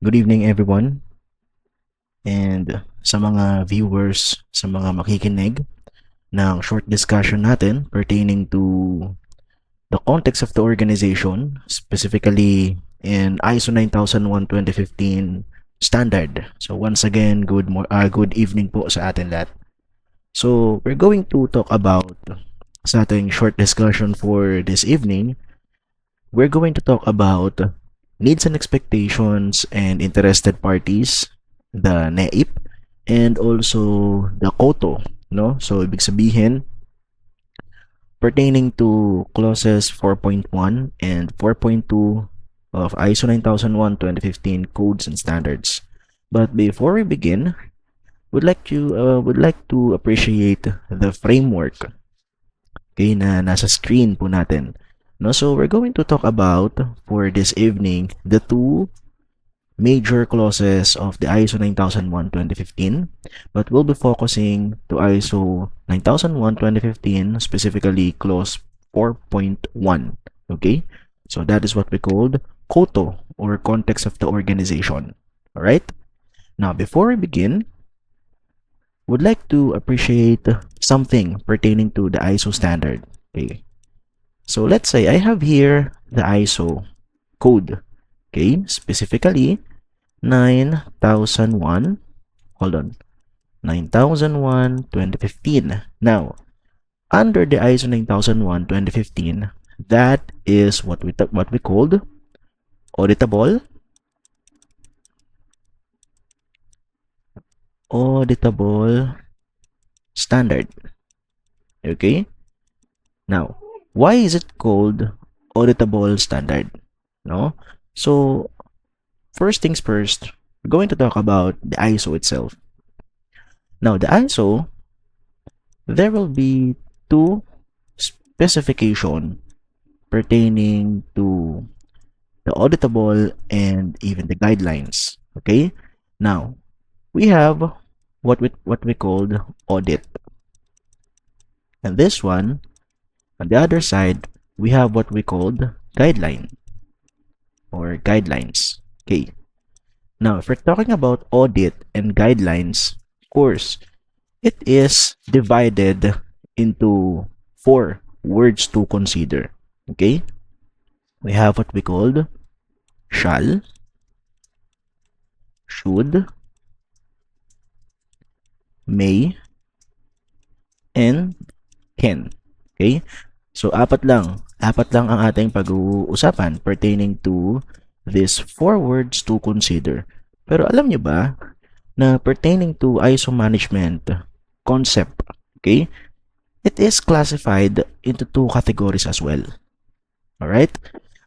Good evening everyone, and sa mga viewers, sa mga makikinig ng short discussion natin pertaining to the context of the organization, specifically in ISO 9001:2015 standard. So once again, good evening po sa atin lahat. So we're going to talk about sa ating short discussion for this evening. We're going to talk about needs and expectations and interested parties, the NEIP, and also the KOTO, no? So, ibig sabihin, pertaining to clauses 4.1 and 4.2 of ISO 9001:2015 codes and standards. But before we begin, would like to appreciate the framework, okay, na nasa screen po natin. No, so we're going to talk about for this evening the two major clauses of the ISO 9001:2015, but we'll be focusing to ISO 9001:2015, specifically clause 4.1. Okay, so that is what we called KOTO, or context of the organization. All right. Now, before we begin, would like to appreciate something pertaining to the ISO standard. Okay. So let's say I have here the ISO code. Okay, specifically 9001, hold on, 9001:2015. Now, under the ISO 9001:2015, that is what we called auditable standard. Okay? Now, why is it called auditable standard? No? So, first things first, we're going to talk about the ISO itself. Now, the ISO, there will be two specification pertaining to the auditable and even the guidelines. Okay? Now, we have what we called audit. And this one, on the other side, we have what we called guideline or guidelines. Okay. Now, if we're talking about audit and guidelines, of course, it is divided into four words to consider. Okay? We have what we called shall, should, may, and can. Okay? So, apat lang ang ating pag-uusapan pertaining to these four words to consider. Pero alam nyo ba na pertaining to ISO management concept, okay, it is classified into two categories as well. Alright?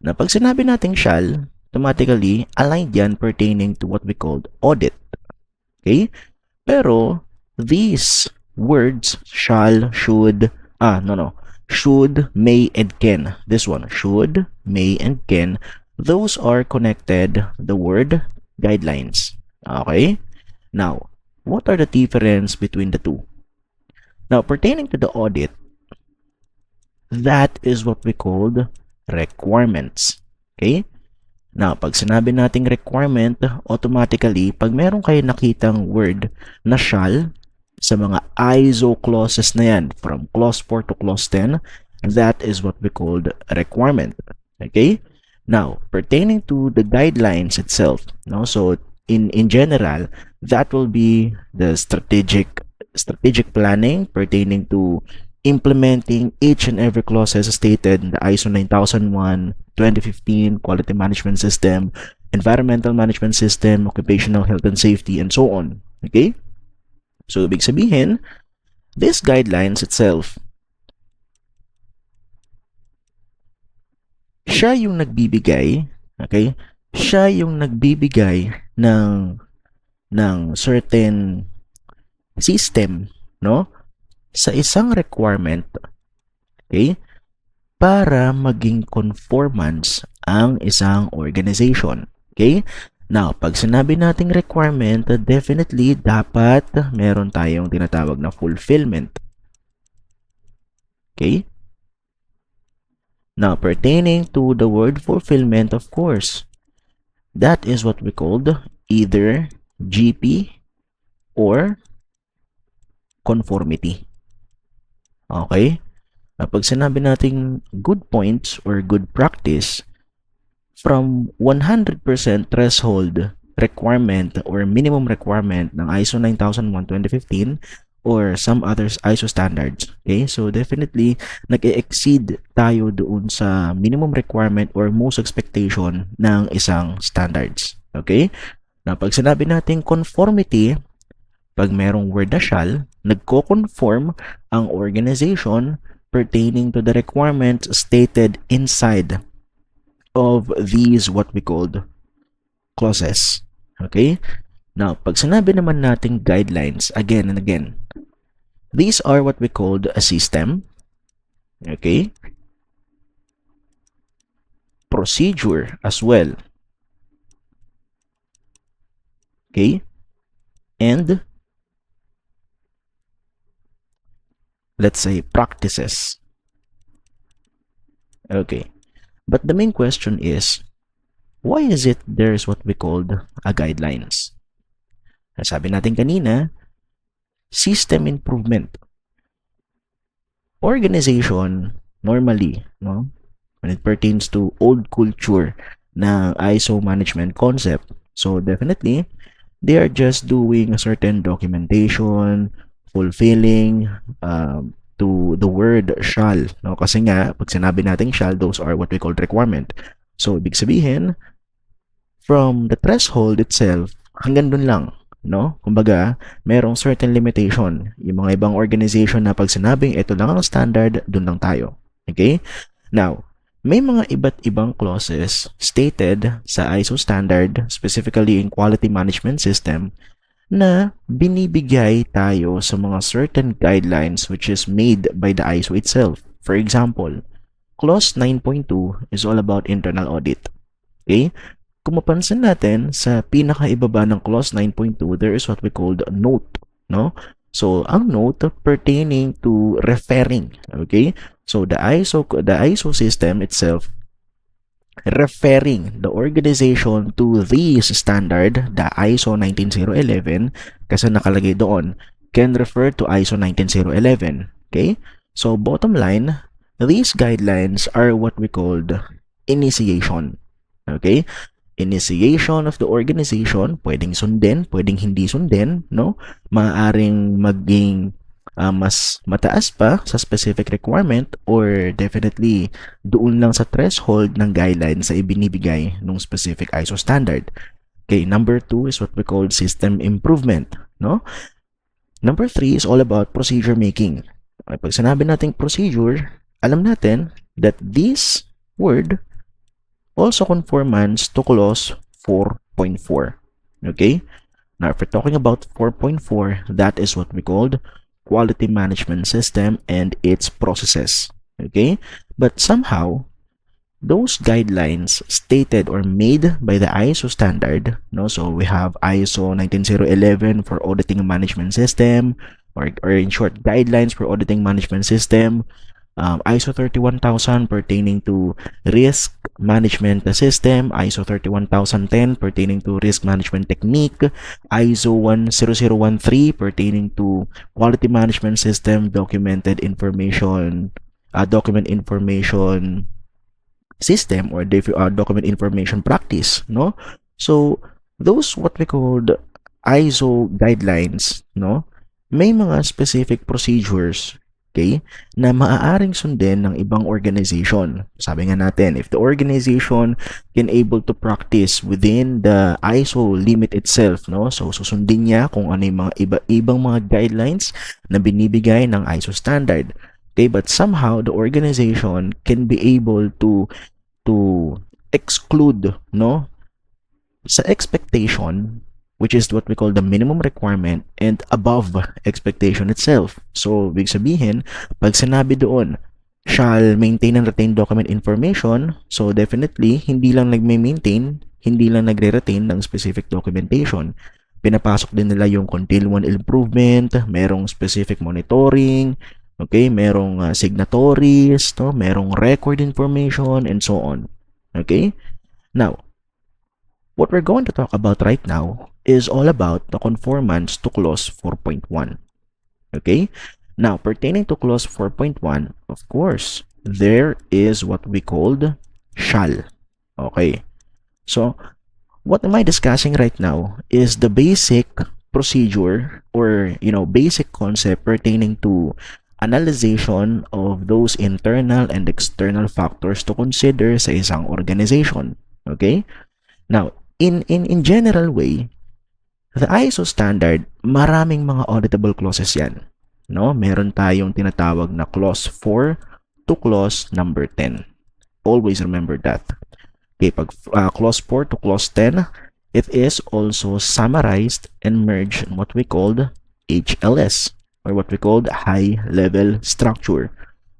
Na pag sinabi nating shall, automatically aligned yan pertaining to what we called audit. Okay? Pero these words, shall, should, should, may, and can. This one, should, may, and can, those are connected the word guidelines. Okay? Now, what are the difference between the two? Now, pertaining to the audit, that is what we called requirements. Okay? Now, pag sinabi nating requirement, automatically, pag meron kayo nakitang word na shall sa mga ISO clauses na yan, from clause 4 to clause 10, that is what we called requirement. Okay? Now, pertaining to the guidelines itself, no? So, in general, that will be the strategic planning pertaining to implementing each and every clause as stated in the ISO 9001:2015 quality management system, environmental management system, occupational health and safety, and so on. Okay? So, ibig sabihin, these guidelines itself, siya yung nagbibigay, okay? Siya yung nagbibigay ng certain system, no? Sa isang requirement, okay? Para maging conformance ang isang organization, okay? Now, pag sinabi nating requirement, definitely dapat meron tayong tinatawag na fulfillment. Okay? Now, pertaining to the word fulfillment, of course, that is what we called either GP or conformity. Okay? Pag sinabi nating good points or good practice, from 100% threshold requirement or minimum requirement ng ISO 9001:2015 or some others ISO standards. Okay? So definitely nag-exceed tayo doon sa minimum requirement or most expectation ng isang standards. Okay? Na pag sinabi natin conformity, pag merong word na shall, nagko-conform ang organization pertaining to the requirements stated inside of these what we called clauses. Okay? Now, pag sinabi naman nating guidelines, again and again, these are what we called a system. Okay? Procedure as well. Okay? And let's say practices. Okay. But the main question is, why is it there's what we called a guidelines? Sabi natin kanina, system improvement. Organization, normally, no, when it pertains to old culture na ISO management concept, so definitely, they are just doing a certain documentation, fulfilling to the word shall. No? Kasi nga, pag sinabi natin shall, those are what we call requirement. So, ibig sabihin, from the threshold itself, hanggang dun lang. No? Kumbaga, merong certain limitation. Yung mga ibang organization na pag sinabing ito lang ang standard, dun lang tayo. Okay? Now, may mga iba't ibang clauses stated sa ISO standard, specifically in quality management system, na binibigay tayo sa mga certain guidelines which is made by the ISO itself. For example, Clause 9.2 is all about internal audit. Okay? Kung mapansin natin, sa pinakaibaba ng Clause 9.2, there is what we called a note. No? So, ang note pertaining to referring. Okay? So, the ISO system itself referring the organization to this standard, the ISO 19011, kasi nakalagay doon, can refer to ISO 19011. Okay? So, bottom line, these guidelines are what we called initiation. Okay? Initiation of the organization, pwedeng sundin, pwedeng hindi sundin, no? Maaaring maging mas mataas pa sa specific requirement or definitely doon lang sa threshold ng guidelines sa ibinibigay ng specific ISO standard. Okay, number 2 is what we call system improvement, no? Number 3 is all about procedure making. Okay, pag sinabi nating procedure, alam natin that this word also conformance to clause 4.4. Okay? Now, if we're talking about 4.4, that is what we called quality management system and its processes. Okay? But somehow, those guidelines stated or made by the ISO standard, no? So we have ISO 19011 for auditing management system, or in short, guidelines for auditing management system, ISO 31000 pertaining to risk management system, ISO 31010 pertaining to risk management technique, ISO 10013 pertaining to quality management system, document information system or document information practice, no? So those what we called ISO guidelines, no? May mga specific procedures, okay, na maaaring sundin ng ibang organization. Sabi nga natin, if the organization can able to practice within the ISO limit itself, no? So susundin niya kung ano yung mga ibang mga guidelines na binibigay ng ISO standard. Okay, but somehow the organization can be able to exclude, no, sa expectation, which is what we call the minimum requirement and above expectation itself. So, big sabihin, pag sinabi doon, shall maintain and retain document information, so definitely, hindi lang nagme-maintain, hindi lang nagre-retain ng specific documentation. Pinapasok din nila yung continual improvement, merong specific monitoring, okay, merong signatories, no, merong record information, and so on. Okay? Now, what we're going to talk about right now is all about the conformance to clause 4.1. Okay? Now, pertaining to clause 4.1, of course, there is what we called shall. Okay? So, what am I discussing right now is the basic procedure or, basic concept pertaining to analyzation of those internal and external factors to consider sa isang organization. Okay? Now, in general way, the ISO standard, maraming mga auditable clauses yan. No? Meron tayong tinatawag na clause 4 to clause number 10. Always remember that. Okay, pag clause 4 to clause 10, it is also summarized and merged in what we called HLS or what we called high-level structure.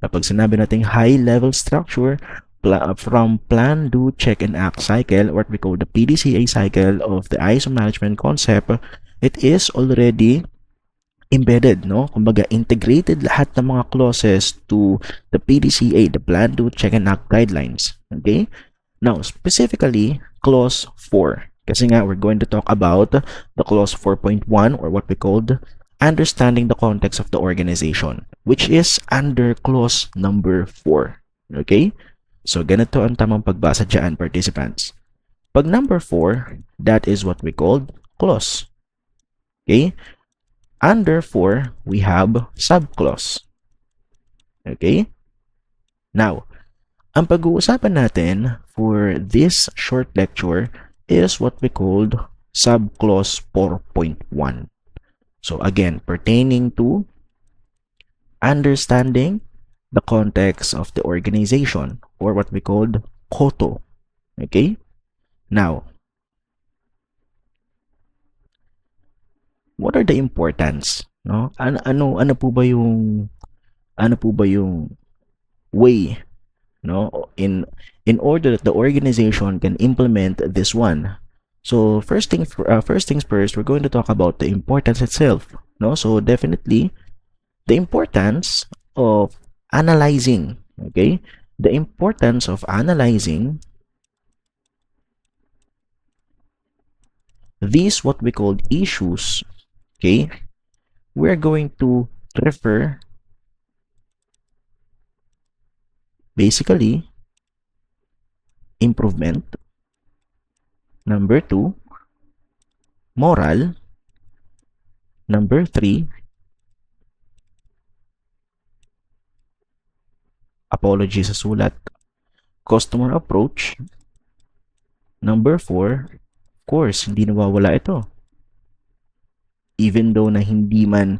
Kapag sinabi natin high-level structure, from plan, do, check, and act cycle, what we call the PDCA cycle of the ISO management concept, it is already embedded, no? Kumbaga, integrated lahat ng mga clauses to the PDCA, the plan, do, check, and act guidelines. Okay? Now, specifically, clause 4. Kasi nga, we're going to talk about the clause 4.1 or what we called understanding the context of the organization, which is under clause number 4. Okay? So, ganito ang tamang pagbasa dyan, participants. Pag number 4, that is what we called clause. Okay? Under 4, we have subclause. Okay? Now, ang pag-uusapan natin for this short lecture is what we called subclause 4.1. So again, pertaining to understanding the context of the organization or what we called KOTO. Okay? Now, what are the importance? No? Ano po ba yung way, no, in order that the organization can implement this one? So first things first, we're going to talk about the importance itself, no? So definitely the importance of analyzing, okay? The importance of analyzing these what we call issues, okay? We're going to refer basically improvement, number 2, moral, number 3, apology sa sulat, customer approach, number 4, of course, hindi nawawala ito. Even though na hindi man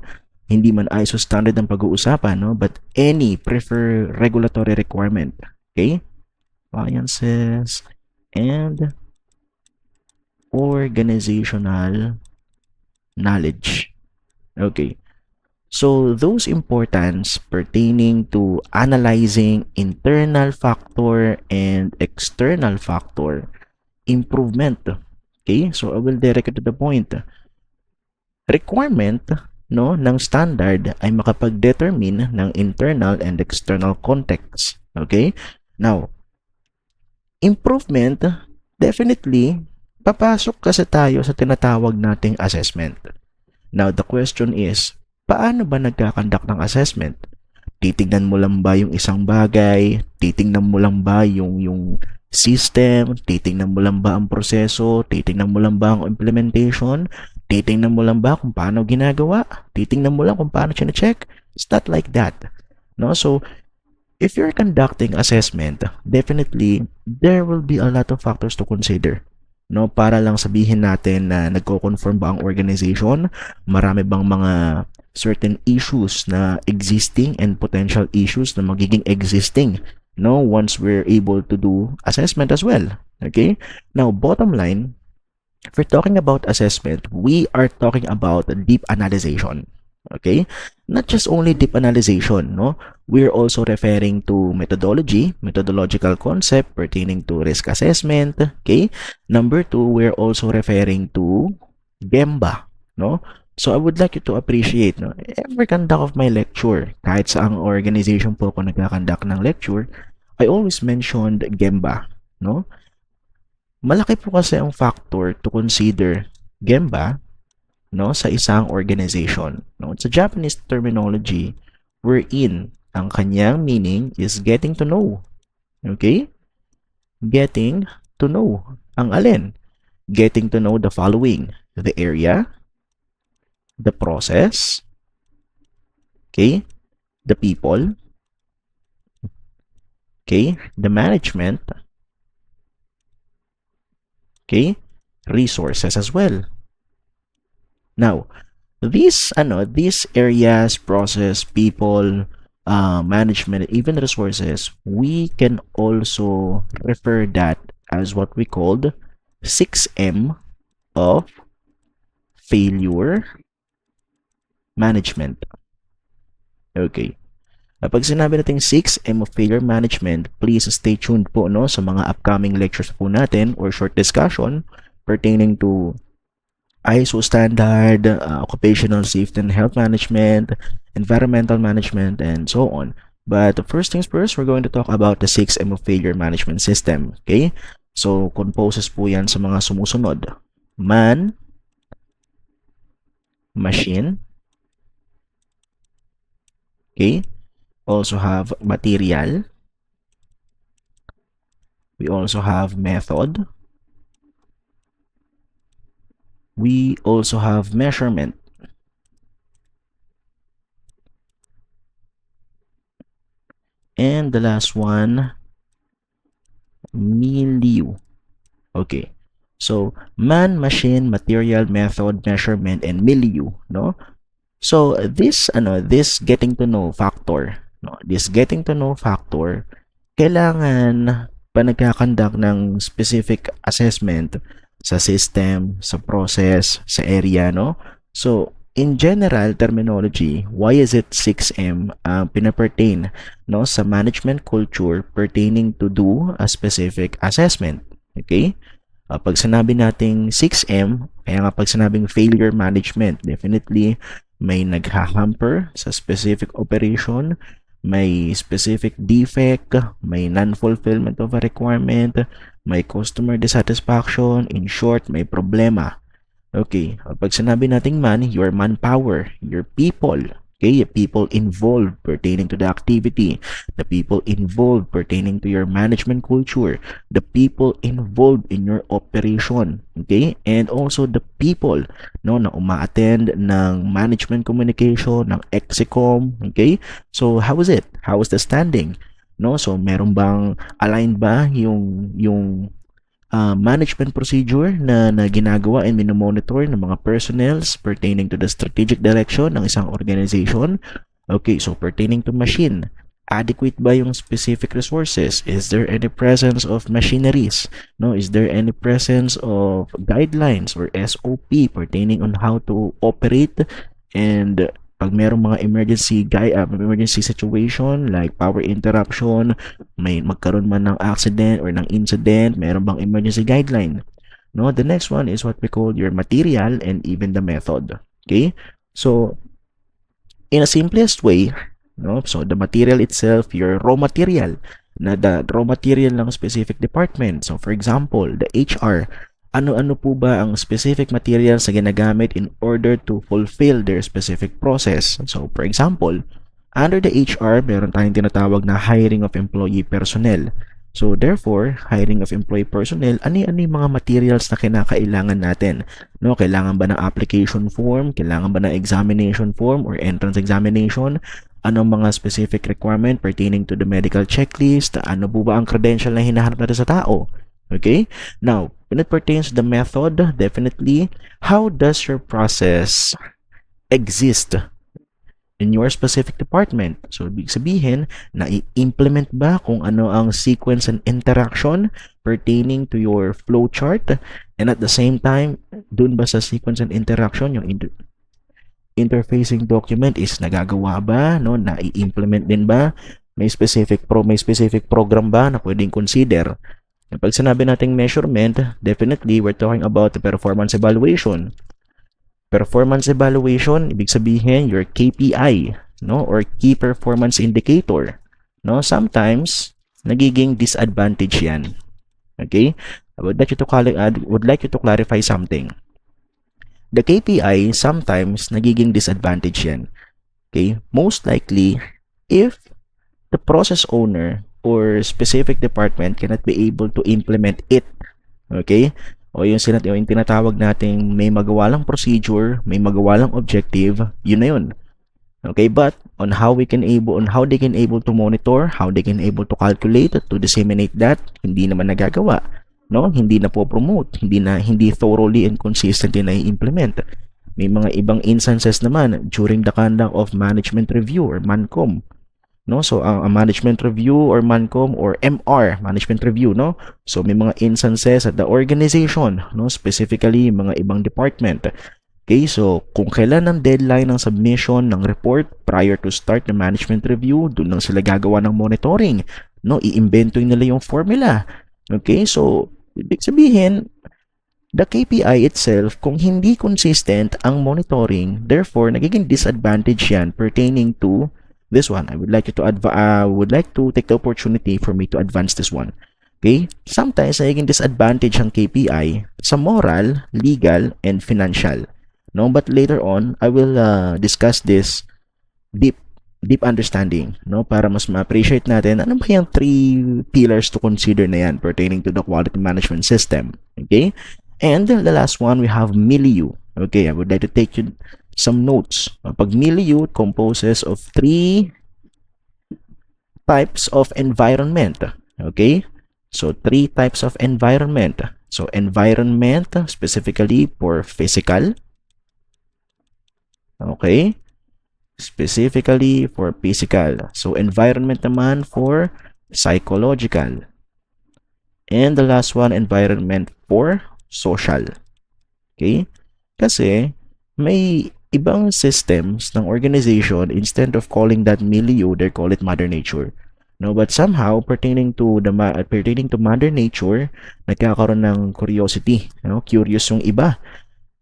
ISO standard ang pag-uusapan, no? But any regulatory requirement, okay? Sciences and organizational knowledge. Okay. So those importance pertaining to analyzing internal factor and external factor improvement. Okay? So I will direct it to the point. Requirement, no, ng standard ay makapag-determine ng internal and external context. Okay? Now, improvement, definitely, papasok kasi tayo sa tinatawag nating assessment. Now, the question is, paano ba nagkakandak ng assessment? Titignan mo lang ba yung isang bagay? Titignan mo lang ba yung system? Titignan mo lang ba ang proseso? Titignan mo lang ba ang implementation? Titignan mo lang ba kung paano ginagawa? Titignan mo lang kung paano siya-check? It's not like that. No? So, if you're conducting assessment, definitely, there will be a lot of factors to consider. No? Para lang sabihin natin na nagko-confirm ba ang organization? Marami bang mga certain issues na existing and potential issues na magiging existing, no, once we're able to do assessment as well. Okay? Now, bottom line, if we're talking about assessment, we are talking about deep analyzation. Okay? Not just only deep analyzation, no? We're also referring to methodological concept pertaining to risk assessment. Okay? Number 2, we're also referring to GEMBA, no? So I would like you to appreciate, no, every conduct of my lecture, kahit sa ang organization po ko nagkakandak ng lecture, I always mentioned GEMBA, no? Malaki po kasi ang factor to consider Gemba, no, sa isang organization. No? It's a Japanese terminology wherein ang kanyang meaning is getting to know. Okay? Getting to know. Ang alin? Getting to know the following: the area, the process, okay, the people, okay, the management, okay, resources as well. Now, these areas, process, people, management, even resources, we can also refer that as what we called 6M of failure management. Okay. Kapag sinabi natin 6M of failure management, please stay tuned po, no, sa mga upcoming lectures po natin or short discussion pertaining to ISO standard, occupational safety and health management, environmental management, and so on. But first things first, we're going to talk about the 6M of failure management system. Okay? So, composes po yan sa mga sumusunod: man, machine, okay? Also have material. We also have method. We also have measurement. And the last one, milieu. Okay. So, man, machine, material, method, measurement, and milieu, no? So, this getting to know factor, no? This getting to know factor, kailangan pa nagkakandak ng specific assessment sa system, sa process, sa area, no? So, in general terminology, why is it 6M pinapertain, no, sa management culture pertaining to do a specific assessment? Okay? Pag sinabi nating 6M, kaya nga pag sinabing failure management, definitely may naghahamper sa specific operation, may specific defect, may non-fulfillment of a requirement, may customer dissatisfaction, in short, may problema. Okay, pag sinabi nating man, your manpower, your people, okay, people involved pertaining to the activity, the people involved pertaining to your management culture, the people involved in your operation, okay, and also the people, no, na uma-attend ng management communication, ng execom, okay. So how is it? How is the standing? No, so meron bang aligned ba yung management procedure na ginagawa and minomonitor ng mga personnels pertaining to the strategic direction ng isang organization? Okay, so pertaining to machine, adequate ba yung specific resources? Is there any presence of machineries? No, is there any presence of guidelines or SOP pertaining on how to operate? And pag merong mga emergency situation like power interruption, may magkaroon man ng accident or ng incident, meron bang emergency guideline? No, the next one is what we call your material and even the method. Okay? So, in a simplest way, no, so the material itself, your raw material, na the raw material ng specific department. So, for example, the HR, ano-ano po ba ang specific materials na ginagamit in order to fulfill their specific process? So, for example, under the HR, meron tayong tinatawag na hiring of employee personnel. So, therefore, hiring of employee personnel, ano yung mga materials na kinakailangan natin? No, kailangan ba ng application form? Kailangan ba ng examination form or entrance examination? Anong mga specific requirement pertaining to the medical checklist? Ano po ba ang credential na hinahanap natin sa tao? Okay? Now, when it pertains to the method, definitely, how does your process exist in your specific department? So, ibig sabihin, na-implement ba kung ano ang sequence and interaction pertaining to your flowchart? And at the same time, dun ba sa sequence and interaction, yung interfacing document is nagagawa ba? No? Na-implement din ba? May specific program ba na pwedeng consider? Pag sinabi nating measurement, definitely, we're talking about the performance evaluation. Performance evaluation, ibig sabihin, your KPI, no? Or Key Performance Indicator. No? Sometimes, nagiging disadvantage yan. Okay? I would like you to clarify something. The KPI sometimes nagiging disadvantage yan. Okay? Most likely, if the process owner or specific department cannot be able to implement it, okay? O yung tinatawag nating may magawa lang procedure, may magawa lang objective, yun na yun. Okay, but on how they can able to monitor, how they can able to calculate, to disseminate that, hindi naman nagagawa, no? Hindi na po promote, hindi thoroughly and consistently na i-implement. May mga ibang instances naman during the conduct of management review or MANCOM, no? So a management review or MANCOM or MR, management review, no? So may mga instances at the organization, no? Specifically mga ibang department. Okay, so kung kailan ang deadline ng submission ng report prior to start ng management review, doon lang sila gagawa ng monitoring, no? Iimbento nila yung formula. Okay, so ibig sabihin, the KPI itself, kung hindi consistent ang monitoring, therefore nagiging disadvantage yan pertaining to this one. I would like to take the opportunity for me to advance this one. Okay? Sometimes nagiging disadvantage ang KPI sa moral, legal, and financial. No, but later on, I will discuss this deep understanding, no, para mas ma-appreciate natin ano ba yung 3 pillars to consider na yan pertaining to the quality management system. Okay? And the last one, we have milieu. Okay, I would like to take you some notes. Pag milieu composes of 3 types of environment. Okay? So 3 types of environment. So environment specifically for physical. Okay? Specifically for physical. So environment naman for psychological. And the last one, environment for social. Okay? Kasi may ibang systems ng organization, instead of calling that milieu, they call it mother nature. No, but somehow pertaining to mother nature, nagkakaroon ng curiosity, no? Curious yung iba.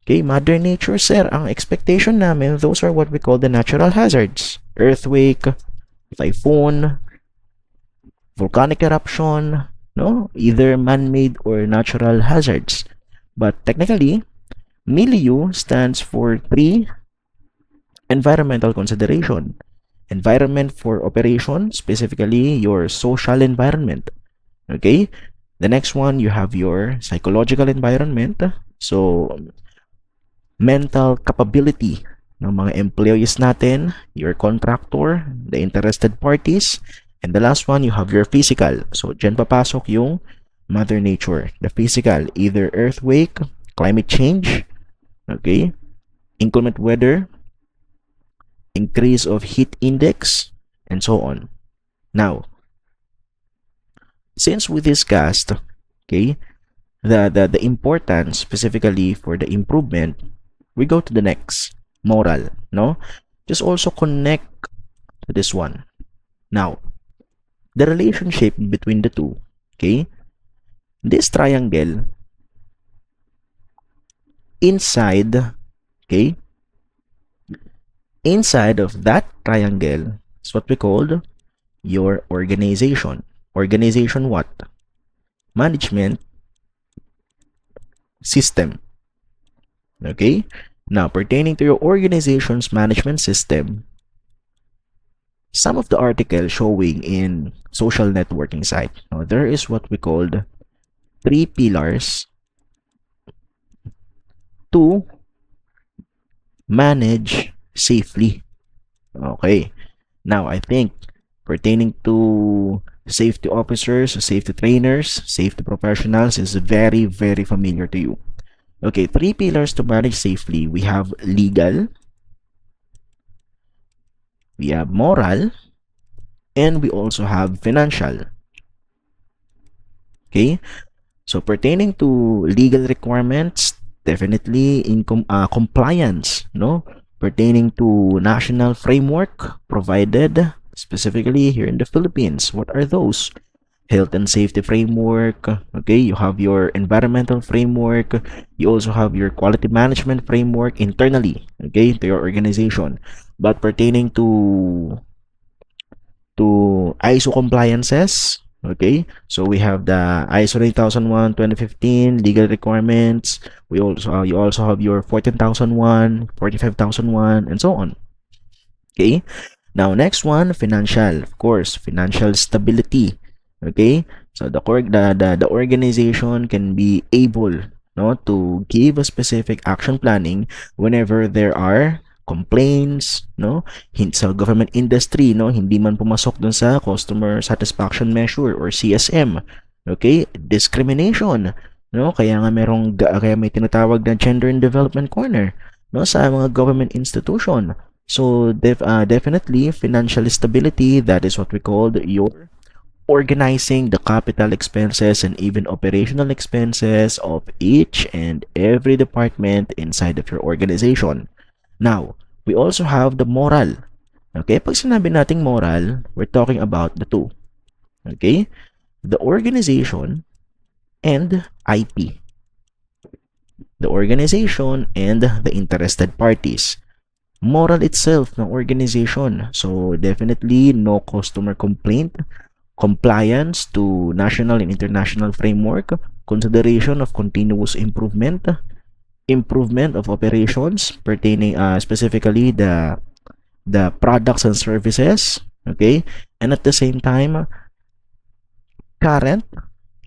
Okay, mother nature, sir, ang expectation namin, those are what we call the natural hazards. Earthquake, typhoon, volcanic eruption, no? Either man-made or natural hazards. But technically, milieu stands for 3 environmental consideration. Environment for operation, specifically your social environment. Okay? The next one, you have your psychological environment. So, mental capability ng mga employees natin, your contractor, the interested parties, and the last one, you have your physical. So, dyan papasok yung mother nature. The physical, either earthquake, climate change, okay, inclement weather, increase of heat index, and so on. Now, since we discussed, okay, the importance specifically for the improvement, we go to the next, moral, no? Just also connect to this one. Now, the relationship between the two, okay? This triangle, inside, okay? Inside of that triangle is what we called your organization. Organization what? Management system. Okay? Now, pertaining to your organization's management system, some of the articles showing in social networking site, there is what we called 3 pillars to manage safely. Okay. Now, I think pertaining to safety officers, safety trainers, safety professionals is very, very familiar to you. Okay, 3 pillars to manage safely. We have legal, we have moral, and we also have financial. Okay, so pertaining to legal requirements, definitely in compliance, no? Pertaining to national framework provided specifically here in the Philippines. What are those? Health and safety framework. Okay, you have your environmental framework. You also have your quality management framework internally, okay, to your organization. But pertaining to ISO compliances, Okay, so we have the ISO 9001 2015 legal requirements. We also you also have your 14,001, 45,001, and so on. Okay, now next one, financial. Of course, financial stability. Okay, so the organization can be able, no, to give a specific action planning whenever there are complaints, no, sa government industry, no, hindi man pumasok dun sa customer satisfaction measure or CSM. Okay, discrimination, no, kaya may tinatawag na gender and development corner, no, sa mga government institution. So definitely financial stability, that is what we call your organizing the capital expenses and even operational expenses of each and every department inside of your organization. Now, we also have the moral. Okay, pag sinabi nating moral, we're talking about the two. Okay, the organization and IP. The organization and the interested parties. Moral itself ng organization. So definitely no customer complaint, compliance to national and international framework, consideration of continuous improvement, improvement of operations pertaining specifically the products and services, okay? And at the same time, current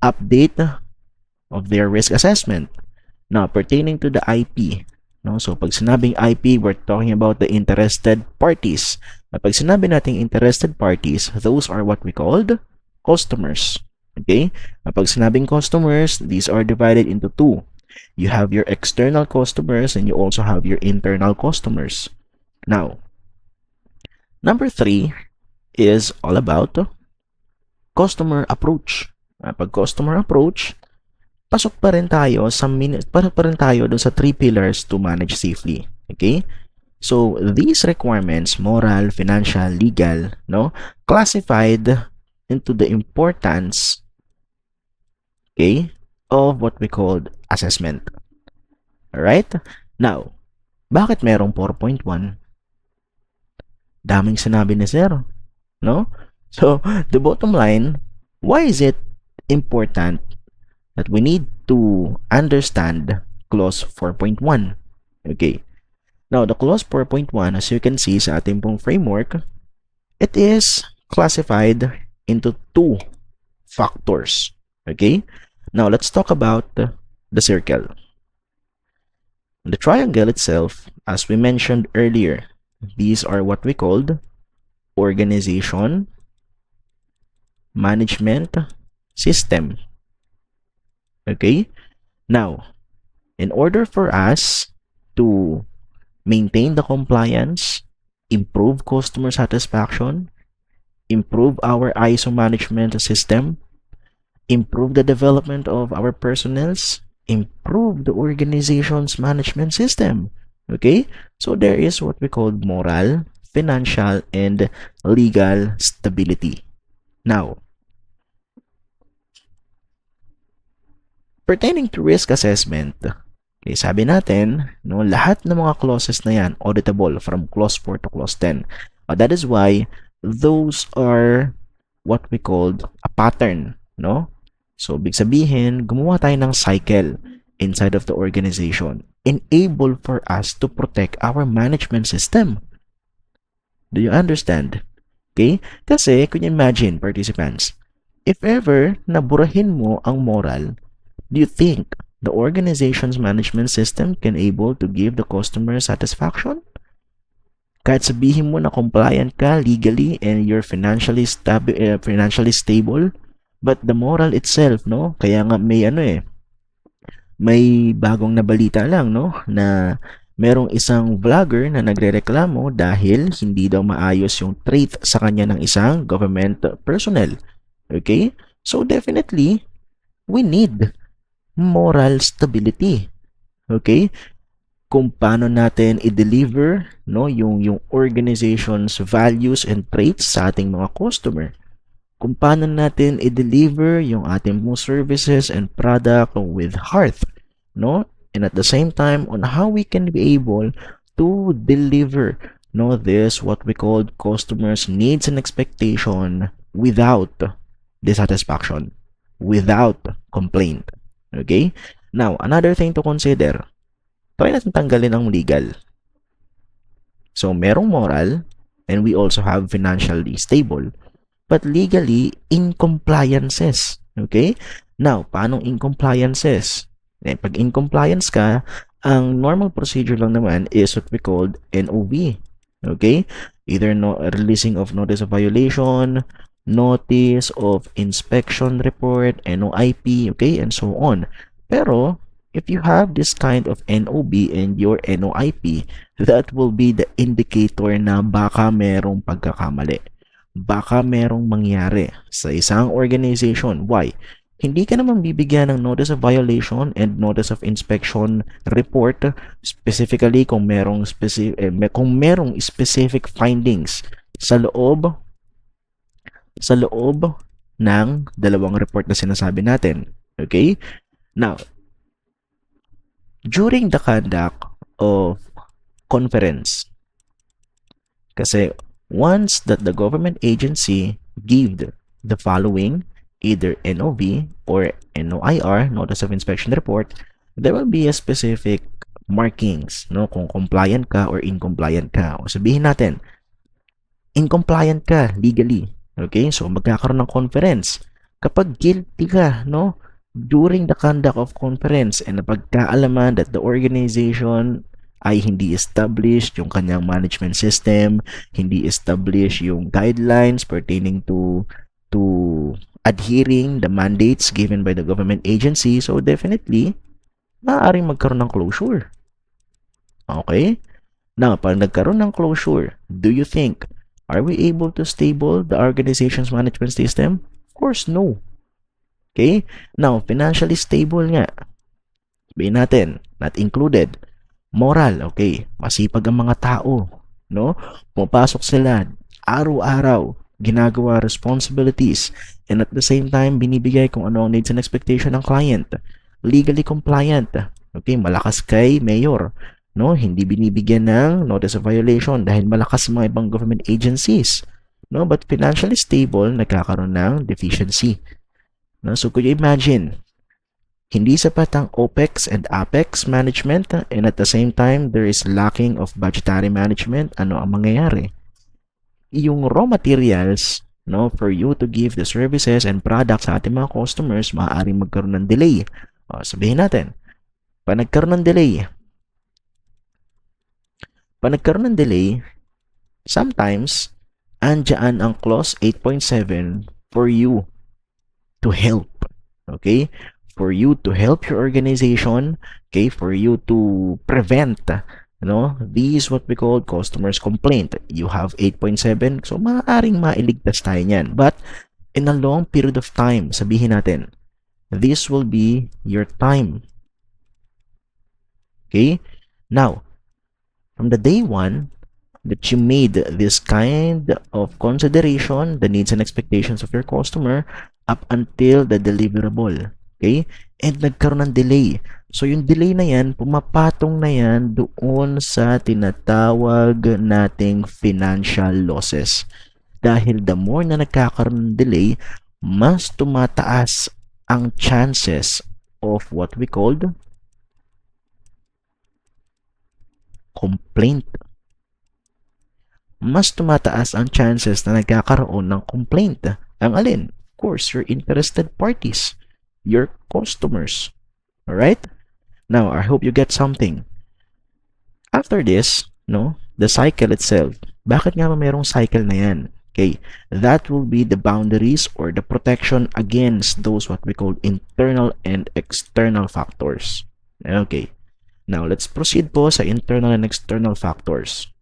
update of their risk assessment. Now, pertaining to the IP, no? So, pag sinabing IP, we're talking about the interested parties. At pag sinabi nating interested parties, those are what we called customers. Okay? At pag sinabing customers, these are divided into two. You have your external customers and you also have your internal customers. Now, number 3 is all about customer approach. Pag customer approach, pasok pa rin tayo dun sa 3 pillars to manage safely. Okay? So, these requirements, moral, financial, legal, no, classified into the importance, okay, of what we called assessment. Alright? Now, bakit merong 4.1? Daming sinabi ni Sir, no? So, the bottom line, why is it important that we need to understand clause 4.1? Okay. Now, the clause 4.1, as you can see sa ating pong framework, it is classified into 2 factors. Okay? Now, let's talk about the circle. The triangle itself, as we mentioned earlier, these are what we called organization, management, system. Okay? Now, in order for us to maintain the compliance, improve customer satisfaction, improve our ISO management system, improve the development of our personnels, improve the organization's management system. Okay? So there is what we call moral, financial, and legal stability. Now, pertaining to risk assessment, okay, sabi natin, no, lahat ng mga clauses na yan, auditable from clause 4 to clause 10. That is why those are what we called a pattern, no? So, big sabihin, gumawa tayo ng cycle inside of the organization, enable for us to protect our management system. Do you understand? Okay? Kasi, kung you imagine, participants, if ever naburahin mo ang moral, do you think the organization's management system can able to give the customer satisfaction? Kahit sabihin mo na compliant ka legally and you're financially stable, but the moral itself, no? Kaya nga may bagong nabalita lang, no, na merong isang vlogger na nagrereklamo dahil hindi daw maayos yung trait sa kanya ng isang government personnel. Okay? So definitely, we need moral stability. Okay? Kung paano natin i-deliver, no, yung organization's values and traits sa ating mga customer. Kung paano natin i-deliver yung ating mga services and product with heart, no? And at the same time, on how we can be able to deliver, no, this what we call customers' needs and expectation without dissatisfaction without complaint. Okay? Now, another thing to consider, try natin tanggalin ang legal. So, merong moral, and we also have financially stable, but legally, incompliances. Okay? Now, paano incompliances? Pag incompliance ka, ang normal procedure lang naman is what we called NOV. Okay? Either releasing of notice of violation, notice of inspection report, NOIP, okay, and so on. Pero, if you have this kind of NOB and your NOIP, that will be the indicator na baka merong pagkakamali. Baka merong mangyari sa isang organization. Why? Hindi ka naman bibigyan ng notice of violation and notice of inspection report specifically kung merong specific findings sa loob ng dalawang report na sinasabi natin. Okay? Now, during the conduct of conference, kasi once that the government agency gave the following, either NOV or NOIR, Notice of Inspection Report, there will be a specific markings, no, kung compliant ka or incompliant ka. O sabihin natin, incompliant ka legally. Okay? So, magkakaroon ng conference. Kapag guilty ka, no, during the conduct of conference and napagkaalaman that the organization ay hindi established yung kanyang management system, hindi established yung guidelines pertaining to adhering the mandates given by the government agency, so definitely, maaaring magkaroon ng closure. Okay? Now, pag nagkaroon ng closure, do you think, are we able to stable the organization's management system? Of course, no. Okay? Now, financially stable nga. Sabihin natin, not included. Moral, okay. Masipag ang mga tao. No? Pumapasok sila araw-araw, ginagawa responsibilities, and at the same time, binibigay kung ano ang needs and expectation ng client. Legally compliant. Okay, malakas kay mayor. No, hindi binibigyan ng notice of violation dahil malakas sa mga ibang government agencies. No, but financially stable, nagkakaroon ng deficiency. No, so could you imagine, hindi sapat ang OPEX and APEX management and at the same time, there is lacking of budgetary management. Ano ang mangyayari? Yung raw materials, no, for you to give the services and products sa ating mga customers, maaaring magkaroon ng delay. O, sabihin natin, pag nagkaroon ng delay, sometimes, andyan ang clause 8.7 for you to help. Okay? For you to help your organization, okay, for you to prevent, these what we call customers complaint. You have 8.7, so maaaring mailigtas tayo niyan. But in a long period of time, sabihin natin, this will be your time. Okay? Now, from the day one that you made this kind of consideration, the needs and expectations of your customer, up until the deliverable. Okay? And nagkaroon ng delay. So, yung delay na yan, pumapatong na yan doon sa tinatawag nating financial losses. Dahil the more na nagkakaroon ng delay, mas tumataas ang chances of what we called complaint. Mas tumataas ang chances na nagkakaroon ng complaint. Ang alin? Of course, your interested parties. Your customers. Alright? Now, I hope you get something. After this, the cycle itself. Bakit nga mayroong cycle na yan? Okay, that will be the boundaries or the protection against those what we call internal and external factors. Okay, now let's proceed po sa internal and external factors.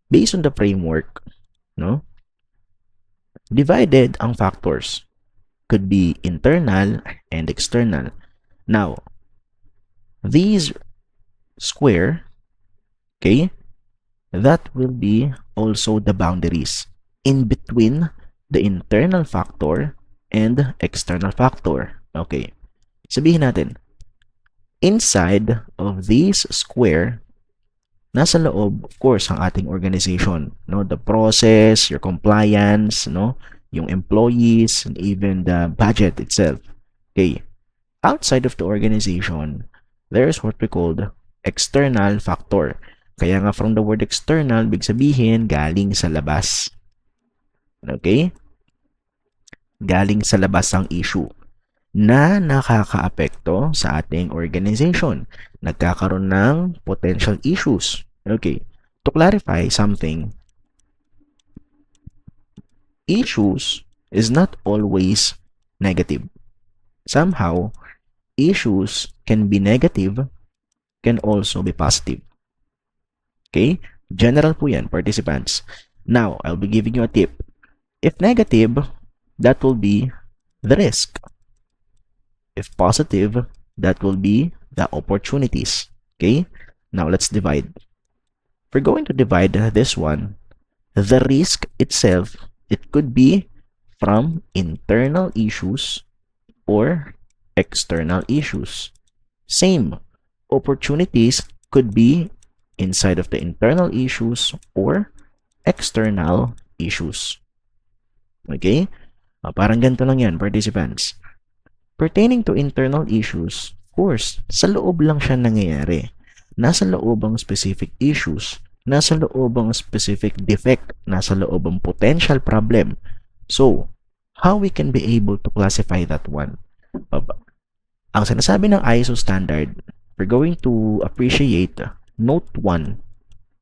Based on the framework, divided ang factors. Could be internal and external. Now, these square, okay, that will be also the boundaries in between the internal factor and external factor. Okay, sabihin natin, inside of this square, nasa loob, of course, ang ating organization, no? The process, your compliance, no? Yung employees, and even the budget itself. Okay. Outside of the organization, there's what we call the external factor. Kaya nga from the word external, big sabihin, galing sa labas. Okay? Galing sa labas ang issue na nakakaapekto sa ating organization. Nagkakaroon ng potential issues. Okay. To clarify something, issues is not always negative. Somehow, issues can be negative, can also be positive. Okay? General po yan, participants. Now, I'll be giving you a tip. If negative, that will be the risk. If positive, that will be the opportunities. Okay? Now, let's divide. We're going to divide this one. The risk itself, it could be from internal issues or external issues. Same. Opportunities could be inside of the internal issues or external issues. Okay? Parang ganito lang yan, participants. Pertaining to internal issues, of course, sa loob lang siya nangyayari. Nasa loob ang specific issues, nasa loob ang specific defect, nasa loob ang potential problem. So, how we can be able to classify that one? Ang sinasabi ng ISO standard, we're going to appreciate Note 1.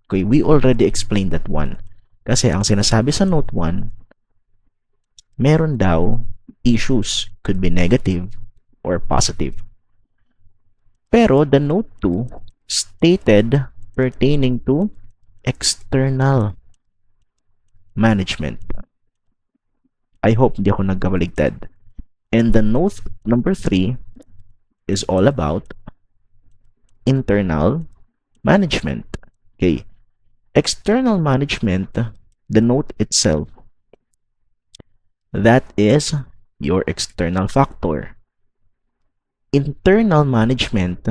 Okay, we already explained that one. Kasi ang sinasabi sa Note 1, meron daw issues, could be negative or positive. Pero the Note 2 stated pertaining to external management. I hope hindi ako nagkabaligtad. And the Note number 3 is all about internal management. Okay. External management, the note itself, that is your external factor. Internal management,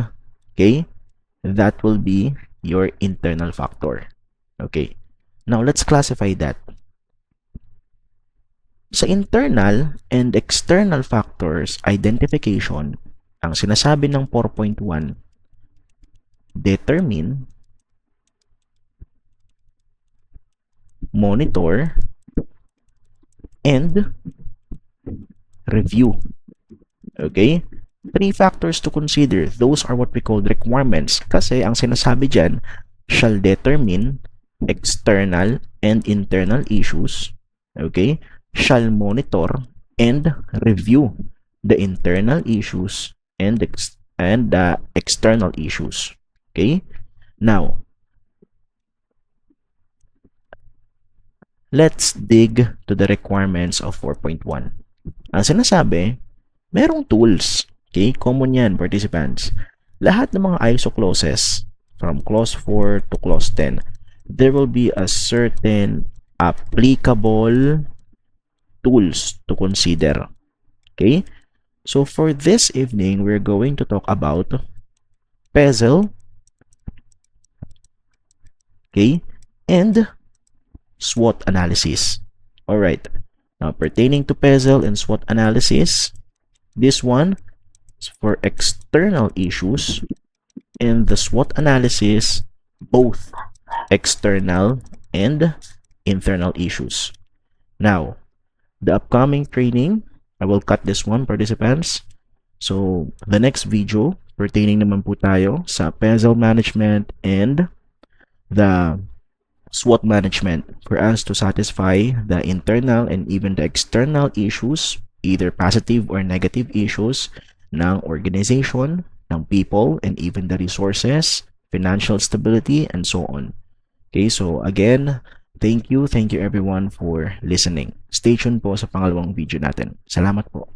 okay, that will be your internal factor. Okay. Now, let's classify that. Sa internal and external factors identification, ang sinasabi ng 4.1, determine, monitor, and review. Okay? 3 factors to consider. Those are what we call requirements. Kasi ang sinasabi dyan, shall determine external and internal issues. Okay? Shall monitor and review the internal issues and the external issues. Okay? Now, let's dig to the requirements of 4.1. Ang sinasabi, merong tools. Okay? Common yan, participants. Lahat ng mga ISO clauses, from clause 4 to clause 10, there will be a certain applicable tools to consider. Okay? So, for this evening, we're going to talk about PESEL, okay, and SWOT analysis. Alright. Now, pertaining to PESEL and SWOT analysis, this one is for external issues, and the SWOT analysis, both external and internal issues. Now, the upcoming training, I will cut this one, participants. So, the next video, pertaining naman po tayo sa PESEL management and the SWOT management for us to satisfy the internal and even the external issues, either positive or negative issues ng organization, ng people, and even the resources, financial stability, and so on. Okay, so again, thank you everyone for listening. Stay tuned po sa pangalawang video natin. Salamat po.